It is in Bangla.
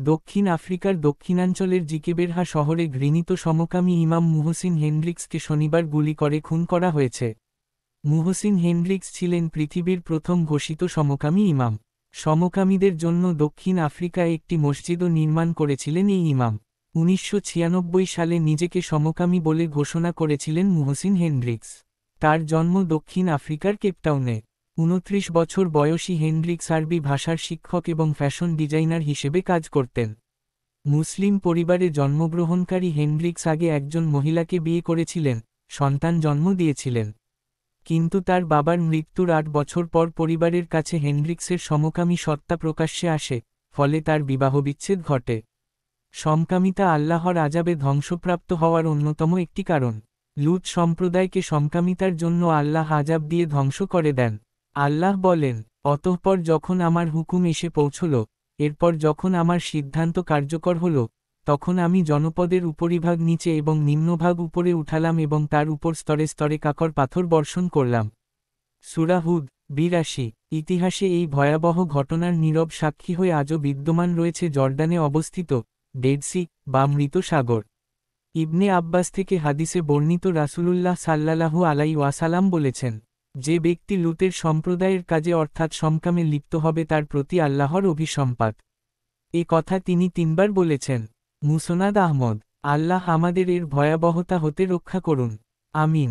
দক্ষিণ আফ্রিকার দক্ষিণাঞ্চলের জিকেবেরহা শহরে ঘৃণিত সমকামী ইমাম মুহসিন হেনড্রিক্সকে শনিবার গুলি করে খুন করা হয়েছে। মুহসিন হেনড্রিক্স ছিলেন পৃথিবীর প্রথম ঘোষিত সমকামী ইমাম। সমকামীদের জন্য দক্ষিণ আফ্রিকায় একটি মসজিদও নির্মাণ করেছিলেন এই ইমাম। ১৯৯৬ সালে নিজেকে সমকামী বলে ঘোষণা করেছিলেন মুহসিন হেনড্রিক্স। তার জন্ম দক্ষিণ আফ্রিকার কেপটাউনে। ২৯ বছর বয়সী হেনড্রিক্স আরবি ভাষার শিক্ষক এবং ফ্যাশন ডিজাইনার হিসেবে কাজ করতেন। মুসলিম পরিবারে জন্মগ্রহণকারী হেনড্রিক্স আগে একজন মহিলাকে বিয়ে করেছিলেন, সন্তান জন্ম দিয়েছিলেন। কিন্তু তার বাবার মৃত্যুর ৮ বছর পর পরিবারের কাছে হেনড্রিক্সের সমকামী সত্তা প্রকাশ্যে আসে, ফলে তার বিবাহবিচ্ছেদ ঘটে। সমকামিতা আল্লাহর আযাবে ধ্বংসপ্রাপ্ত হওয়ার অন্যতম একটি কারণ। লূত সম্প্রদায়কে সমকামিতার জন্য আল্লাহ আযাব দিয়ে ধ্বংস করে দেন। আল্লাহ বলেন, অতঃপর যখন আমার হুকুম এসে পৌঁছল, এরপর যখন আমার সিদ্ধান্ত কার্যকর হল, তখন আমি জনপদের উপরিভাগ নিচে এবং নিম্নভাগ উপরে উঠালাম এবং তার উপর স্তরে স্তরে কাকর পাথর বর্ষণ করলাম। সূরা হুদ ৮২। ইতিহাসে এই ভয়াবহ ঘটনার নীরব সাক্ষী হয়ে আজও বিদ্যমান রয়েছে জর্ডানে অবস্থিত ডেড সি বা মৃত সাগর। ইবনে আব্বাস থেকে হাদিসে বর্ণিত রাসূলুল্লাহ সাল্লাল্লাহু আলাইহি ওয়াসাল্লাম বলেছেন, যে ব্যক্তি লূতের সম্প্রদায়ের কাজে অর্থাৎ সমকামে লিপ্ত হবে তার প্রতি আল্লাহর অভিসম্পাত। এ কথা তিনি ৩ বার বলেছেন। মুসনাদ আহমদ। আল্লাহ আমাদের এর ভয়াবহতা হতে রক্ষা করুন। আমিন।